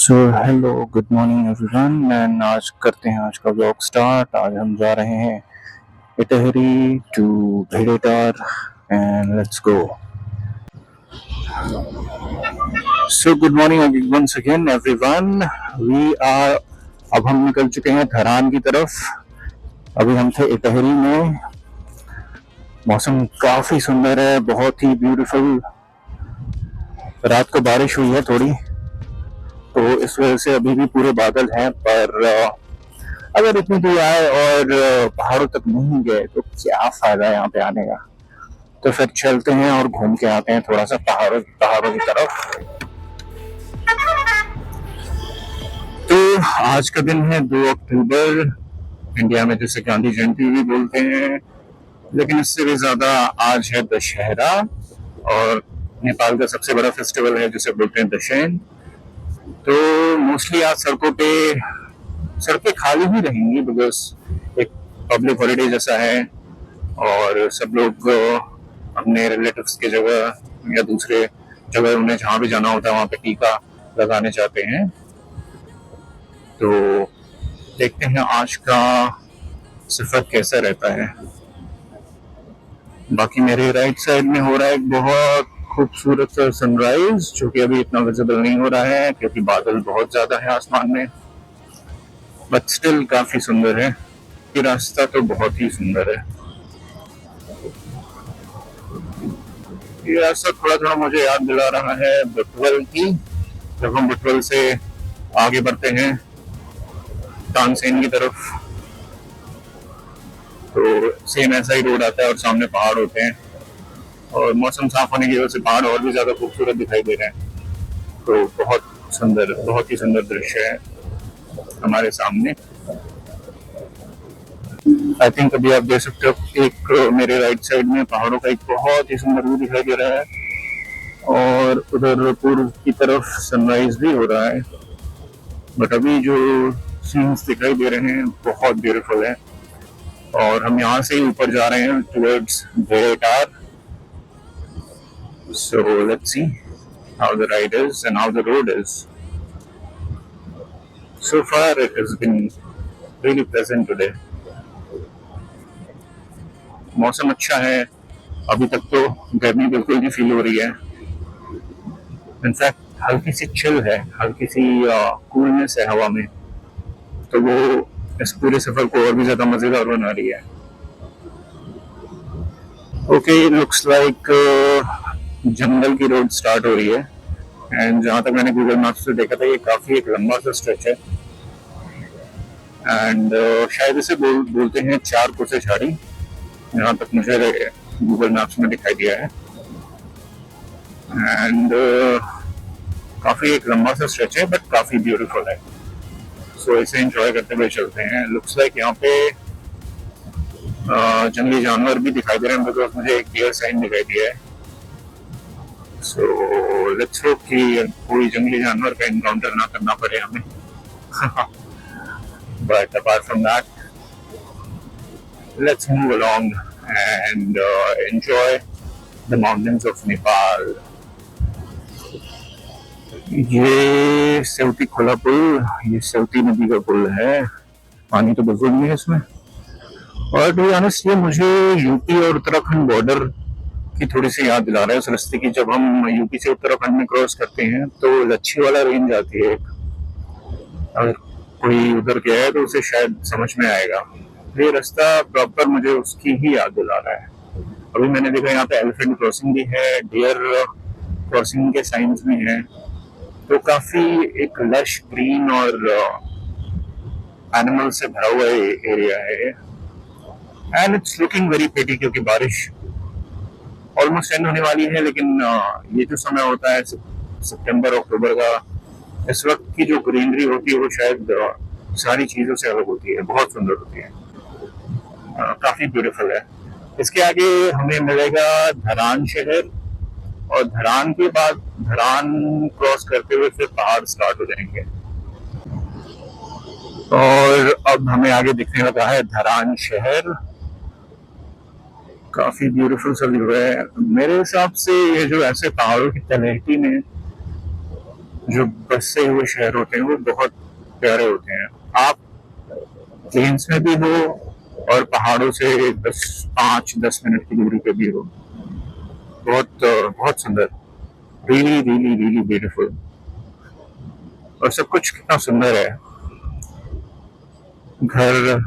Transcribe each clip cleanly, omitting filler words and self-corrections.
So hello good morning everyone and आज करते हैं आज का व्लॉग स्टार्ट। आज हम जा रहे हैं Itahari to Bhedetar and let's go. So good morning once again everyone. We are अब हम निकल चुके हैं धरान की तरफ। अभी हम थे इटहरी में। मौसम काफी सुंदर है, बहुत ही ब्यूटीफुल। रात को बारिश हुई है थोड़ी, तो इस वजह से अभी भी पूरे बादल हैं। पर अगर इतनी दूर आए और पहाड़ों तक नहीं गए तो क्या फायदा है यहाँ पे आने का। तो फिर चलते हैं और घूम के आते हैं थोड़ा सा पहाड़ों पहाड़ों की तरफ। तो आज का दिन है 2 अक्टूबर। इंडिया में जिसे गांधी जयंती भी बोलते हैं, लेकिन इससे भी ज्यादा आज है दशहरा। और नेपाल का सबसे बड़ा फेस्टिवल है जिसे बोलते हैं दशैन। तो मोस्टली आज सड़कें खाली ही रहेंगी बिकॉज एक पब्लिक हॉलीडे जैसा है और सब लोग अपने रिलेटिव्स की जगह या दूसरे जगह उन्हें जहाँ भी जाना होता है वहाँ पे टीका लगाने जाते हैं। तो देखते हैं आज का सफर कैसा रहता है। बाकी मेरे राइट साइड में हो रहा है एक बहुत खूबसूरत सा सनराइज, जो कि अभी इतना विजिबल नहीं हो रहा है क्योंकि बादल बहुत ज्यादा है आसमान में, बट स्टिल काफी सुंदर है। ये रास्ता तो बहुत ही सुंदर है। ये रास्ता थोड़ा थोड़ा मुझे याद दिला रहा है बुटवल की। जब हम बुटवल से आगे बढ़ते हैं तानसेन की तरफ, तो सेम ऐसा ही रोड आता है और सामने पहाड़ होते हैं और मौसम साफ होने की वजह से पहाड़ और भी ज्यादा खूबसूरत दिखाई दे रहे हैं। तो बहुत ही सुंदर दृश्य है हमारे सामने। आई थिंक अभी आप देख सकते हो एक मेरे राइट साइड में पहाड़ों का एक बहुत ही सुंदर व्यू दिखाई दे रहा है और उधर पूर्व की तरफ सनराइज भी हो रहा है। बट अभी जो सीन्स दिखाई दे रहे हैं बहुत ब्यूटीफुल है और हम यहाँ से ही ऊपर जा रहे हैं towards Bhedetar. So let's see how the ride is and how the road is. So far it has been really pleasant today. मौसम अच्छा है, अभी तक तो गर्मी बिल्कुल नहीं फील हो रही है। इनफैक्ट हल्की सी चिल है, हल्की सी कूलनेस है हवा में, तो वो इस पूरे सफर को और भी ज्यादा मजेदार बना रही है। ओके, लुक्स लाइक जंगल की रोड स्टार्ट हो रही है एंड जहां तक मैंने गूगल मैप्स से देखा था ये काफी एक लंबा सा स्ट्रेच है एंड शायद इसे बोलते हैं चार कोसे झाड़ी, जहां तक मुझे गूगल मैप्स में दिखाई दिया है। एंड काफी एक लंबा सा स्ट्रेच है बट काफी ब्यूटीफुल है। सो इसे एंजॉय करते हुए चलते हैं। लुक्स लाइक यहाँ पे जंगली जानवर भी दिखाई दे रहे हैं बिकॉज मुझे एक डियर साइन दिखाई दिया है। सो लेट्स होप कि कोई जंगली जानवर का एनकाउंटर ना करना पड़े हमें। But apart from that let's move along and enjoy the mountains of Nepal. ये सेवती खुला पुल, ये सेवती नदी का पुल है। पानी तो बिल्कुल नहीं है इसमें। और टू बी ऑनेस्ट ये मुझे यूपी और उत्तराखंड बॉर्डर की थोड़ी सी याद दिला रहा है। उस रास्ते की जब हम यूपी से उत्तराखंड में क्रॉस करते हैं तो लच्छी वाला रेंज आती है। अगर कोई उधर गया है तो उसे शायद समझ में आएगा। ये रास्ता प्रॉपर मुझे उसकी ही याद दिला रहा है। अभी मैंने देखा यहाँ पे एलिफेंट क्रॉसिंग भी है, डियर क्रॉसिंग के साइंस भी हैं। तो काफी एक लश ग्रीन और एनिमल से भरा हुआ एरिया है and it's looking very pretty क्योंकि बारिश ऑलमोस्ट एंड होने वाली है। लेकिन ये जो समय होता है सितंबर अक्टूबर का, इस वक्त की जो ग्रीनरी होती है वो शायद सारी चीजों से अलग होती है, बहुत सुंदर होती है, काफी ब्यूटीफुल है। इसके आगे हमें मिलेगा धरान शहर और धरान के बाद धरान क्रॉस करते हुए फिर पहाड़ स्टार्ट हो जाएंगे। और अब हमें आगे दिखने लगा है धरान शहर। काफी ब्यूटीफुल सा व्यू है मेरे हिसाब से। ये जो ऐसे पहाड़ों की तलहटी में जो बसे हुए शहर होते हैं वो बहुत प्यारे होते हैं। आप प्लेन्स में भी हो और पहाड़ों से 5-10 मिनट की दूरी पे भी हो, बहुत बहुत सुंदर, रियली रियली रियली ब्यूटीफुल। और सब कुछ कितना सुंदर है। घर,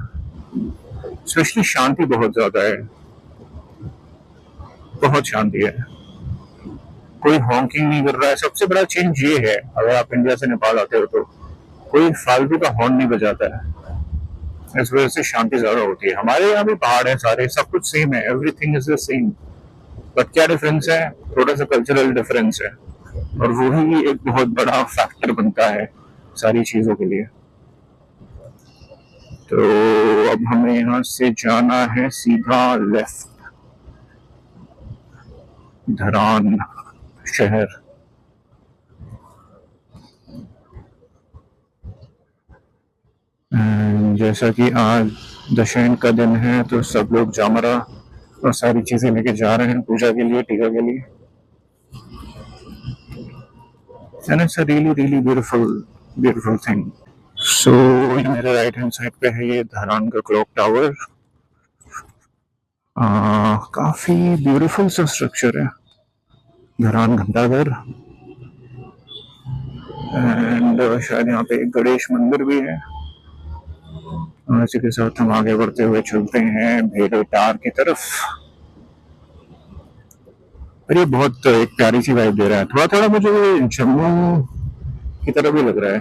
स्पेशली शांति बहुत ज्यादा है, बहुत शांति है। कोई हॉकिंग नहीं कर रहा है। सबसे बड़ा चेंज ये है, अगर आप इंडिया से नेपाल आते हो तो कोई फालतू का हॉर्न नहीं बजाता है। इस वजह से शांति ज्यादा होती है। हमारे यहाँ भी पहाड़ है सारे, सब कुछ सेम है, everything is the same. But क्या डिफरेंस है, थोड़ा सा कल्चरल डिफरेंस है, और वही एक बहुत बड़ा फैक्टर बनता है सारी चीजों के लिए। तो अब हमें यहाँ से जाना है सीधा लेफ्ट, धरान शहर। जैसा कि आज दशहन का दिन है तो सब लोग जामरा और सारी चीजें लेके जा रहे हैं पूजा के लिए, टीका के लिए। And it's a really really beautiful beautiful thing. So मेरे राइट हैंड साइड पे है ये धरान का क्लॉक टावर। काफी ब्यूटीफुल सा स्ट्रक्चर है, धरान घंटाघर। एंड शायद यहाँ पे एक गणेश मंदिर भी है। इसी के साथ हम आगे बढ़ते हुए चलते हैं भेड़टार की तरफ। और ये बहुत एक प्यारी सी वाइब दे रहा है, थोड़ा थोड़ा मुझे जम्मू की तरह भी लग रहा है।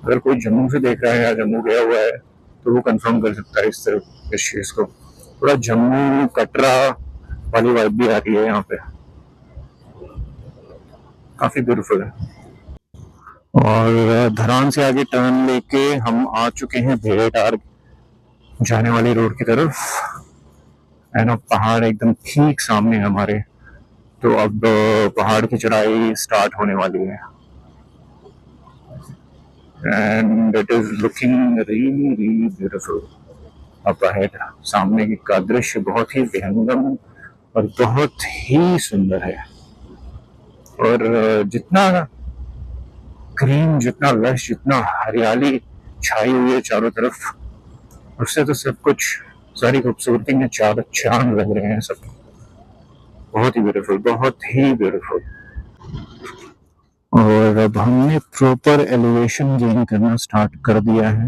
अगर कोई जम्मू से देख रहा है या जम्मू गया हुआ है तो वो कंफर्म कर सकता है इस तरफ, इस चीज को। थोड़ा जम्मू कटरा वाली वाइब भी आ रही है यहाँ पे, काफी ब्यूटीफुल है। और धरान से आगे टर्न लेके हम आ चुके हैं भेड़टार जाने वाली रोड की तरफ। एंड अब पहाड़ एकदम ठीक सामने है हमारे, तो अब पहाड़ की चढ़ाई स्टार्ट होने वाली है। And it is looking really really beautiful up ahead. सामने का दृश्य बहुत ही विहंगम और बहुत ही सुंदर है। और जितना ग्रीन, जितना लश, जितना हरियाली छाई हुई है चारों तरफ, उससे तो सब कुछ, सारी खूबसूरती में चार चांद लग रहे हैं सब। बहुत ही ब्यूटीफुल, बहुत ही ब्यूटीफुल। और अब हमने प्रॉपर एलिवेशन गेन करना स्टार्ट कर दिया है।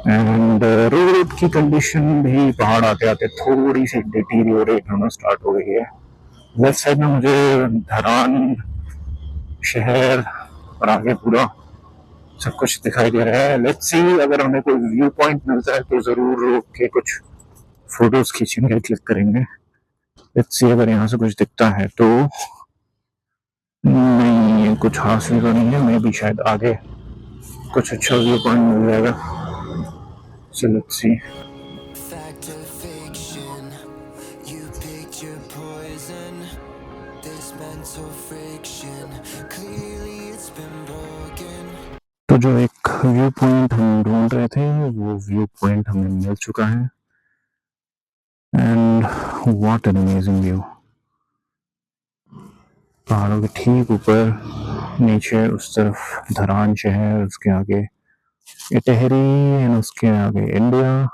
एंड रोड की कंडीशन भी पहाड़ आते आते थोड़ी सी डिटीरियोरेट होना स्टार्ट हो गई है। लेफ्ट साइड में मुझे धरान शहर और आगे पूरा सब कुछ दिखाई दे रहा है। लेट्स सी, अगर हमें कोई व्यू पॉइंट मिलता है तो जरूर रोक के कुछ फोटोज खींचेंगे, क्लिक करेंगे। लेट्स सी, अगर यहाँ से कुछ दिखता है तो। नहीं, कुछ हासिल तो नहीं है। मैं भी शायद आगे कुछ अच्छा व्यू पॉइंट मिल जाएगा। So let's see. Fact or fiction, you picked your poison. This mental friction, clearly it's been broken. तो जो एक व्यू पॉइंट हम ढूंढ रहे थे वो व्यू पॉइंट हमें मिल चुका है। And what an amazing view. पहाड़ों के ठीक ऊपर नीचे उस तरफ धरान शहर, उसके आगे इटहरी, एंड उसके आगे India.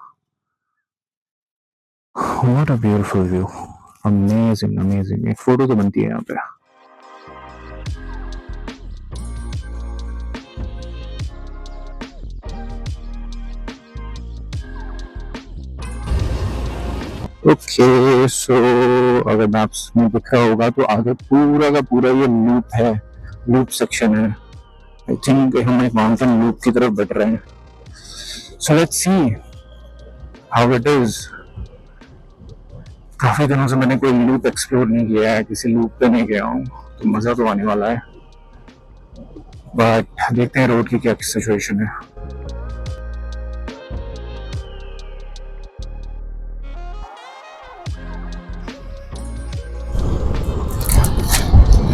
What a beautiful view. Amazing, amazing. एक फोटो तो बनती है यहाँ पे। ओके, सो अगर मैप्स में दिख रहा होगा तो आगे पूरा का पूरा ये लूप है, लूप सेक्शन है। आई थिंक हम एक माउंटेन लूप की तरफ बढ़ रहे हैं। सो let's see how it is. काफी दिनों से मैंने कोई लूप एक्सप्लोर नहीं किया है, किसी लूप पे नहीं गया हूँ, तो मजा तो आने वाला है। बट देखते हैं रोड की क्या सिचुएशन है।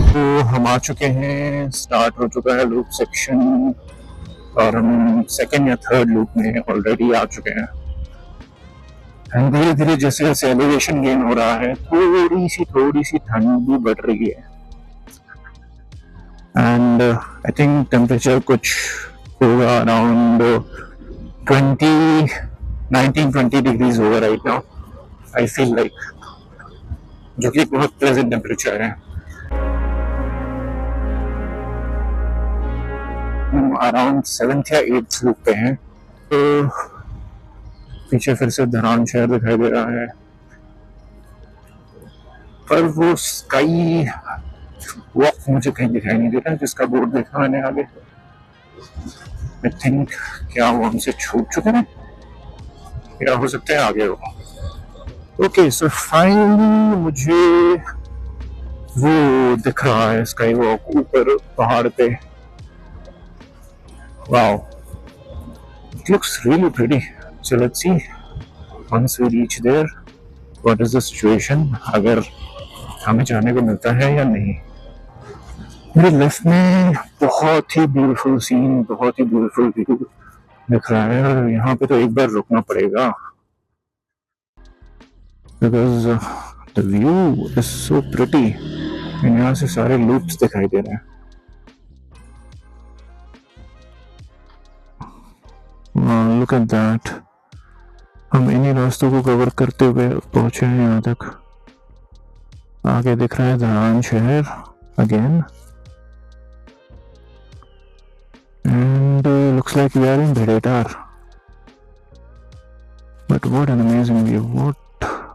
तो हम आ चुके हैं, स्टार्ट हो चुका है लूप सेक्शन, और हम सेकंड या थर्ड लूप में ऑलरेडी आ चुके हैं। धीरे धीरे जैसे जैसे एलिवेशन गेन हो रहा है, थोड़ी सी ठंड भी बढ़ रही है। एंड आई थिंक टेम्परेचर कुछ होगा अराउंड 20 होगा right now, I feel like, जो कि बहुत प्लेजेंट टेम्परेचर है। हम अराउंड 7th या 8th फ्लोर पे हैं। तो पीछे फिर से धरान शहर दिखाई दे रहा है, पर वो स्काई वॉक मुझे कहीं दिखाई नहीं दे रहा, जिसका बोर्ड देखा मैंने आगे। आई थिंक क्या वो हमसे छूट चुके हैं, या हो सकता है आगे हो। ओके, सो फाइनली मुझे वो दिख रहा है स्काई वॉक ऊपर पहाड़ पे। Wow, it looks really pretty. So let's C once we reach there what is the situation, अगर हमें जाने को मिलता है या नहीं। मेरे लेफ्ट में बहुत ही ब्यूटीफुल सीन, बहुत ही ब्यूटीफुल व्यू दिख रहा है, और यहाँ पे तो एक बार रुकना पड़ेगा because the view is so pretty. यहाँ से सारे लूप्स दिखाई दे रहे हैं। लुक एट दैट, हम इन्हीं रास्तों को कवर करते हुए पहुंचे हैं यहाँ तक। आगे दिख रहा है धरान शहर again, and looks like we are in Bhidetar. But what an amazing view, what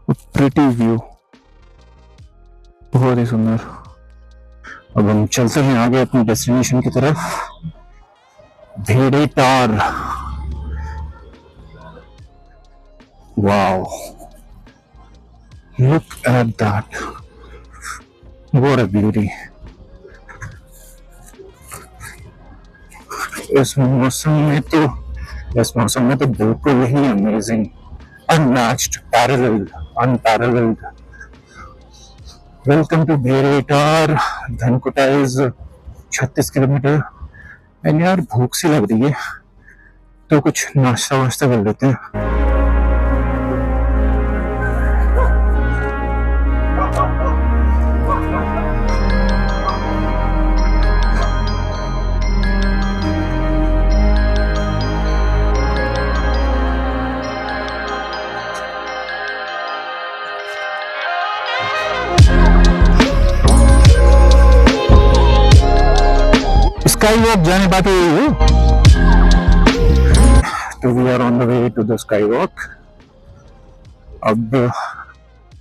a pretty view, बहुत ही सुंदर। अब हम चलते हैं आगे अपनी डेस्टिनेशन की तरफ, Bhedetar. Wow, look at that, what a beauty। इस मौसम में तो बिल्कुल ही amazing, unmatched, unparalleled. Welcome to Bhedetar. Dhankuta is 36 kilometre. And यार भूख सी लग रही है, तो कुछ नाश्ता वाश्ता कर लेते हैं। स्काई वॉक जाने पाते हो तो we are on the way to the sky walk. अब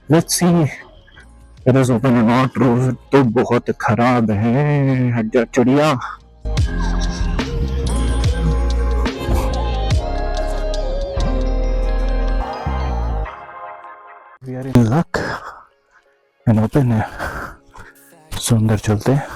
let's see it is open और नॉट। रोड तो बहुत खराब है, हट जा चिड़िया। We are in luck and open है, सुंदर चलते हैं।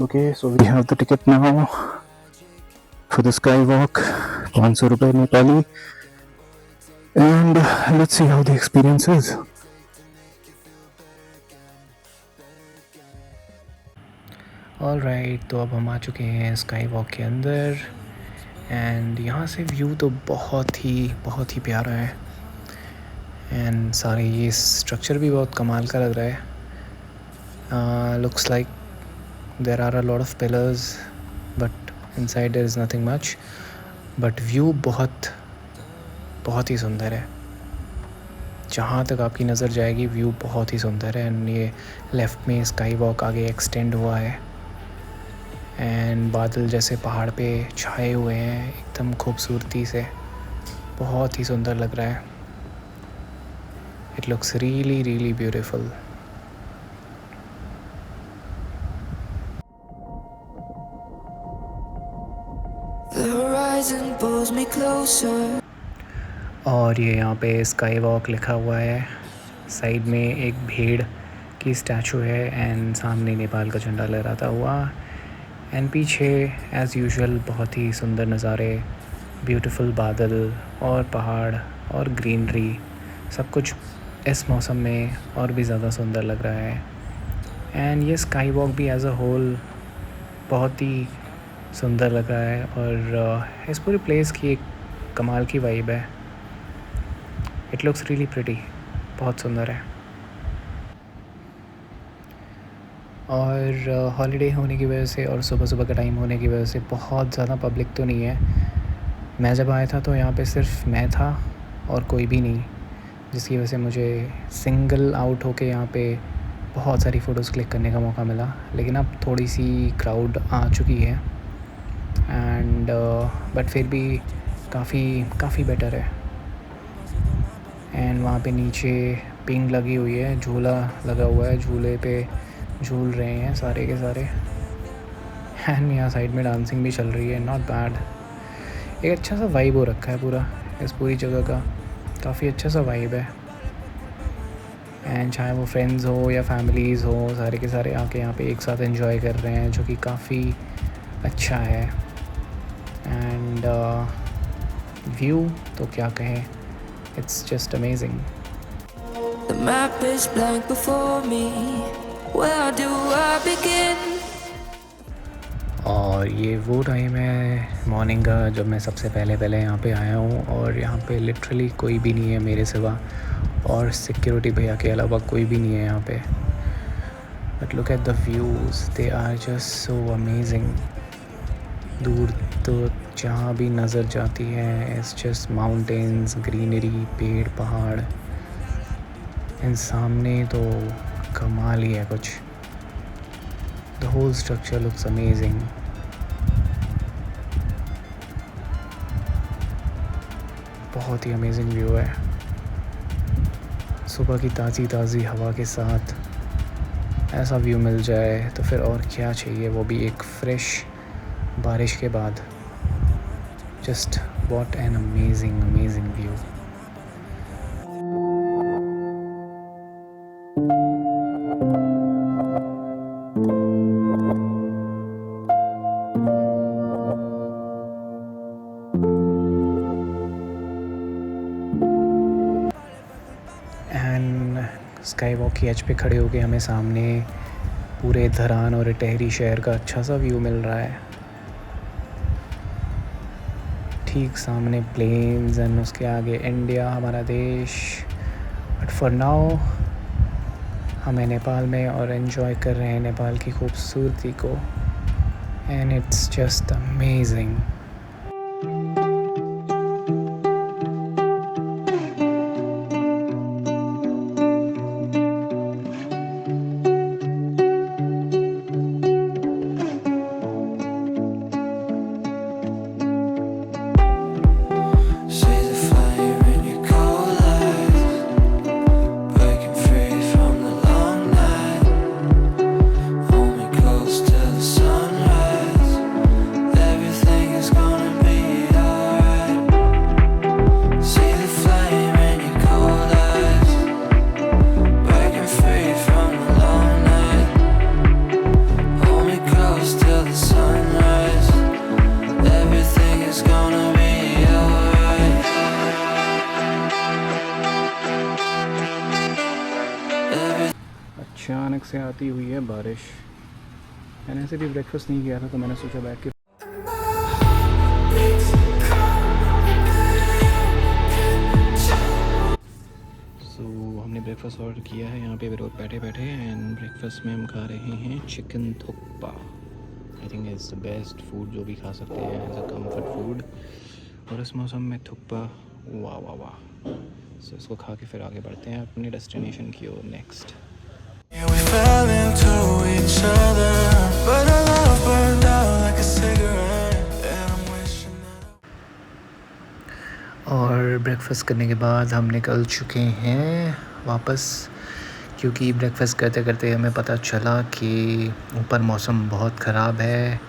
Okay, so we have the ticket now for the skywalk, 500 रुपए Nepali, and let's see how the experience is. Alright, तो अब हम आ चुके हैं स्काई वॉक के अंदर, एंड यहाँ से व्यू तो बहुत ही प्यारा है, एंड सारे ये स्ट्रक्चर भी बहुत कमाल का लग रहा है। Looks like there are a lot of pillars but inside there is nothing much, but view बहुत ही सुंदर है। जहाँ तक आपकी नज़र जाएगी व्यू बहुत ही सुंदर है। एंड ये लेफ़्ट में स्काई वॉक आगे एक्सटेंड हुआ है, एंड बादल जैसे पहाड़ पे छाए हुए हैं एकदम खूबसूरती से, बहुत ही सुंदर लग रहा है। It looks really beautiful. और ये यहाँ पे स्काई वॉक लिखा हुआ है, साइड में एक भेड़ की स्टैचू है, एंड सामने नेपाल का झंडा लहराता हुआ, एंड पीछे एज़ यूजुअल बहुत ही सुंदर नज़ारे, ब्यूटीफुल बादल और पहाड़ और ग्रीनरी, सब कुछ इस मौसम में और भी ज़्यादा सुंदर लग रहा है। एंड ये स्काई वॉक भी एज अ होल बहुत ही सुंदर लग रहा है और इस पूरी प्लेस की एक कमाल की वाइब है. इट लुक्स रियली प्रिटी, बहुत सुंदर है. और हॉलीडे होने की वजह से और सुबह सुबह का टाइम होने की वजह से बहुत ज़्यादा पब्लिक तो नहीं है. मैं जब आया था तो यहाँ पे सिर्फ मैं था और कोई भी नहीं, जिसकी वजह से मुझे सिंगल आउट होके यहाँ पे बहुत सारी फ़ोटोज़ क्लिक करने का मौका मिला. लेकिन अब थोड़ी सी क्राउड आ चुकी है एंड बट फिर भी काफ़ी बेटर है. एंड वहाँ पे नीचे पिंग लगी हुई है, झूला लगा हुआ है, झूले पे झूल रहे हैं सारे के सारे. एंड यहाँ साइड में डांसिंग भी चल रही है. Not bad. एक अच्छा सा वाइब हो रखा है पूरा इस पूरी जगह का. काफ़ी अच्छा सा वाइब है. एंड चाहे वो फ्रेंड्स हो या फैमिलीज़ हो, सारे के सारे आके यहाँ पे एक साथ एंजॉय कर रहे हैं, जो कि काफ़ी अच्छा है. एंड व्यू तो क्या कहें, it's just amazing. The map is blank before me. Where do I begin? और ये वो टाइम है मॉर्निंग का जब मैं सबसे पहले यहाँ पे आया हूँ और यहाँ पे लिटरली कोई भी नहीं है मेरे सिवा, और सिक्योरिटी भैया के अलावा कोई भी नहीं है यहाँ पे. But look at the views, they are just so amazing. दूर तो जहाँ भी नज़र जाती है इट्स जस्ट माउंटेन्स, ग्रीनरी, पेड़ पहाड़. इन सामने तो कमाल ही है कुछ. The whole structure looks amazing. बहुत ही अमेजिंग व्यू है. सुबह की ताज़ी हवा के साथ ऐसा व्यू मिल जाए तो फिर और क्या चाहिए, वो भी एक फ्रेश बारिश के बाद. Just what an amazing view. Sky walk की एज पे खड़े होके हमें सामने पूरे धरान और टेहरी शहर का अच्छा सा व्यू मिल रहा है. ठीक सामने प्लेन्स एंड उसके आगे इंडिया, हमारा देश. बट फॉर नाउ हमें नेपाल में और एंजॉय कर रहे हैं नेपाल की खूबसूरती को. And it's just amazing. अचानक से आती हुई है बारिश. मैंने ऐसे भी ब्रेकफास्ट नहीं किया था तो मैंने सोचा बैठ के हमने ब्रेकफास्ट ऑर्डर किया है यहाँ पे बैठे एंड ब्रेकफास्ट में हम खा रहे हैं chicken thukpa. I think it's the best food जो भी खा सकते हैं एज अ कंफर्ट फूड. और इस मौसम में थुक्पा, वाह वाह वाह. सो इसको खा के फिर आगे बढ़ते हैं अपने डेस्टिनेशन की ओर next. We fell into each other, but our love burned out like a cigarette, and I'm wishing that. और ब्रेकफास्ट करने के बाद हम निकल चुके हैं वापस, क्योंकि ब्रेकफास्ट करते करते हमें पता चला कि ऊपर मौसम बहुत ख़राब है.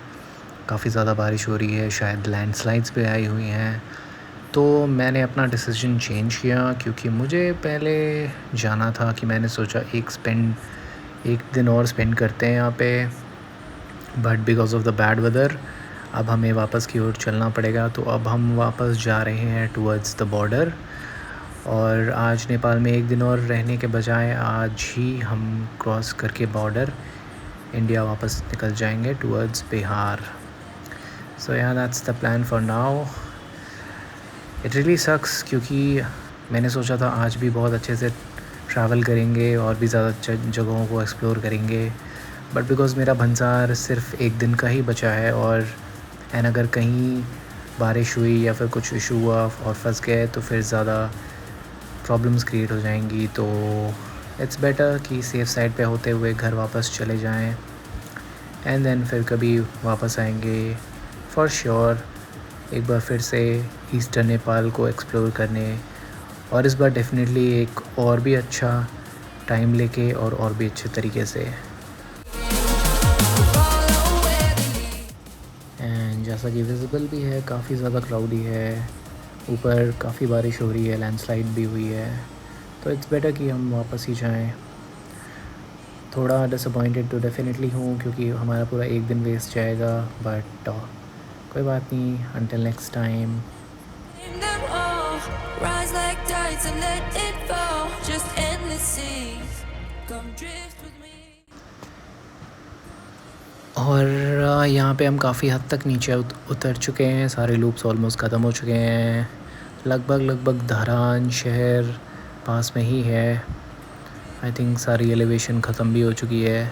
काफ़ी ज़्यादा बारिश हो रही है, शायद लैंडस्लाइड्स भी आई हुई हैं. तो मैंने अपना डिसीजन चेंज किया, क्योंकि मुझे पहले जाना था कि मैंने सोचा एक दिन और स्पेंड करते हैं यहाँ पे. But because of the bad weather अब हमें वापस की ओर चलना पड़ेगा. तो अब हम वापस जा रहे हैं टुवर्ड्स द बॉर्डर. और आज नेपाल में एक दिन और रहने के बजाय आज ही हम क्रॉस करके बॉर्डर इंडिया वापस निकल जाएंगे टूवर्ड्स बिहार। सो या that's the plan for now. It really sucks क्योंकि मैंने सोचा था आज भी बहुत अच्छे से ट्रैवल करेंगे और भी ज़्यादा जगहों को एक्सप्लोर करेंगे, बट बिकॉज़ मेरा भंसार सिर्फ एक दिन का ही बचा है और एंड अगर कहीं बारिश हुई या फिर कुछ इशू हुआ और फंस गए तो फिर ज़्यादा प्रॉब्लम्स क्रिएट हो जाएंगी। तो इट्स बेटर कि सेफ़ साइड पे होते हुए घर वापस चले जाएं एंड देन फिर कभी वापस आएंगे फॉर श्योर एक बार फिर से ईस्टर्न नेपाल को एक्सप्लोर करने, और इस बार डेफिनेटली एक और भी अच्छा टाइम लेके और भी अच्छे तरीके से। एंड जैसा कि विजिबल भी है काफ़ी ज़्यादा क्लाउडी है, ऊपर काफ़ी बारिश हो रही है, लैंडस्लाइड भी हुई है, तो इट्स बेटर कि हम वापस ही जाएं। थोड़ा डिसअपॉइंटेड तो डेफिनेटली हूँ क्योंकि हमारा पूरा एक दिन वेस्ट जाएगा, बट कोई बात नहीं, until next time. Name them all, rise like tides and let it fall. Just endless seas, come drift with me. और यहाँ पे हम काफ़ी हद तक नीचे उतर चुके हैं, सारे लूप्स ऑलमोस्ट ख़त्म हो चुके हैं, लगभग धरान शहर पास में ही है। आई थिंक सारी एलिवेशन ख़त्म भी हो चुकी है,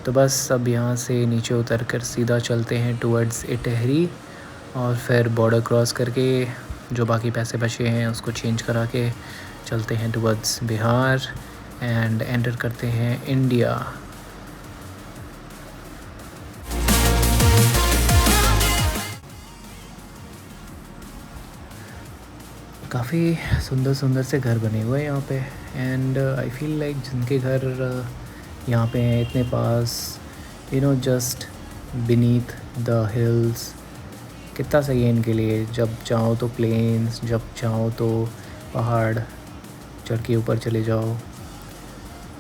तो बस अब यहाँ से नीचे उतर कर सीधा चलते हैं टूवर्ड्स इटहरी और फिर बॉर्डर क्रॉस करके जो बाकी पैसे बचे हैं उसको चेंज करा के चलते हैं टूवर्ड्स बिहार एंड एंटर करते हैं इंडिया। काफ़ी सुंदर से घर बने हुए हैं यहाँ पे, एंड आई फील लाइक जिनके घर यहाँ पे हैं इतने पास, जस्ट बीनीथ द हिल्स, कितना सही है इनके लिए। जब चाहो तो प्लेन्स, जब चाहो तो पहाड़ चढ़ के ऊपर चले जाओ,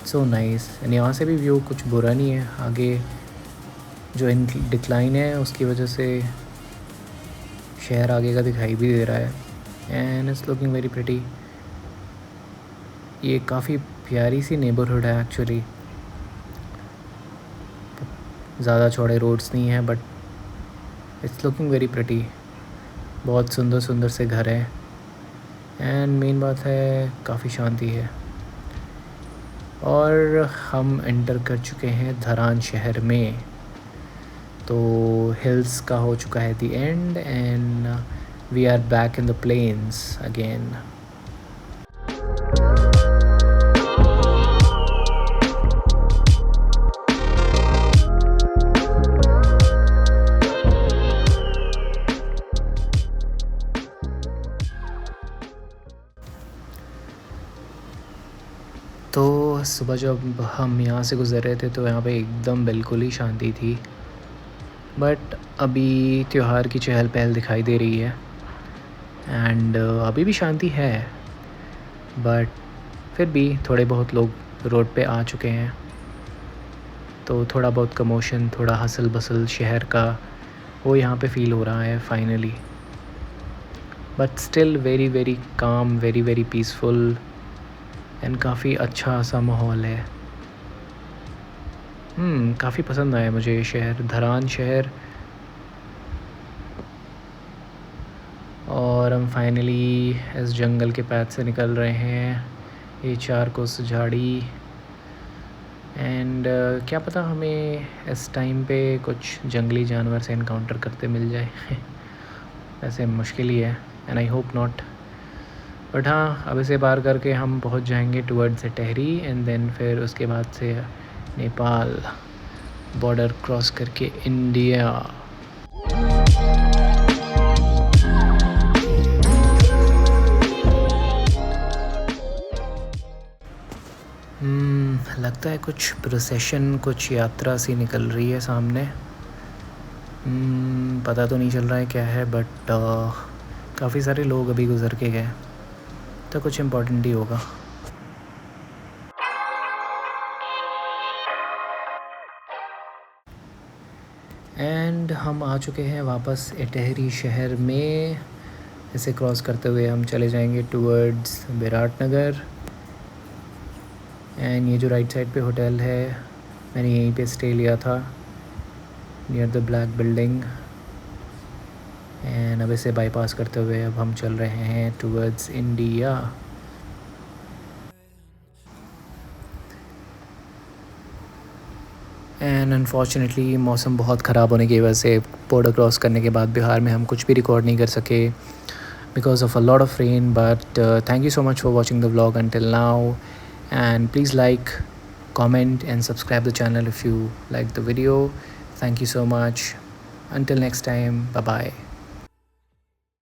सो नाइस। एंड यहाँ से भी व्यू कुछ बुरा नहीं है, आगे जो इन डिक्लाइन है उसकी वजह से शहर आगे का दिखाई भी दे रहा है and it's looking very pretty. ये काफ़ी प्यारी सी नेबरहुड है एक्चुअली, ज़्यादा चौड़े रोड्स नहीं हैं but it's looking very pretty. बहुत सुंदर से घर हैं एंड मेन बात है काफ़ी शांति है। और हम एंटर कर चुके हैं धरान शहर में, तो हिल्स का हो चुका है the end and we are back in the plains again. तो सुबह जब हम यहाँ से गुज़र रहे थे तो यहाँ पे एकदम बिल्कुल ही शांति थी, बट अभी त्यौहार की चहल पहल दिखाई दे रही है एंड अभी भी शांति है, बट फिर भी थोड़े बहुत लोग रोड पे आ चुके हैं, तो थोड़ा बहुत कमोशन, थोड़ा हसल बसल शहर का वो यहाँ पे फ़ील हो रहा है finally, but still very calm, very peaceful and काफ़ी अच्छा सा माहौल है। काफ़ी पसंद आया मुझे ये शहर, धरान शहर। और हम फाइनली इस जंगल के पैथ से निकल रहे हैं, ये 4 कोस झाड़ी एंड क्या पता हमें इस टाइम पे कुछ जंगली जानवर से इनकाउंटर करते मिल जाए वैसे मुश्किल ही है and I hope not, but हाँ अब इसे पार करके हम पहुंच जाएंगे टूवर्ड्स इटहरी एंड देन फिर उसके बाद से नेपाल बॉर्डर क्रॉस करके इंडिया। लगता है कुछ प्रोसेशन, कुछ यात्रा सी निकल रही है सामने। पता तो नहीं चल रहा है क्या है, बट काफ़ी सारे लोग अभी गुज़र के गए, तो कुछ इम्पोर्टेंट ही होगा। एंड हम आ चुके हैं वापस इटहरी शहर में। इसे क्रॉस करते हुए हम चले जाएंगे टूवर्ड्स विराटनगर एंड ये जो राइट साइड पे होटल है मैंने यहीं पे स्टे लिया था near the black building. And अब इसे बाईपास करते हुए अब हम चल रहे हैं टूवर्ड्स इंडिया। एंड अनफॉर्चुनेटली मौसम बहुत ख़राब होने की वजह से बॉर्डर क्रॉस करने के बाद बिहार में हम कुछ भी रिकॉर्ड नहीं कर सके because of a lot of rain. But thank you so much for watching the vlog until now, and please like, comment and subscribe the channel if you like the video. Thank you so much. Until next time, bye bye.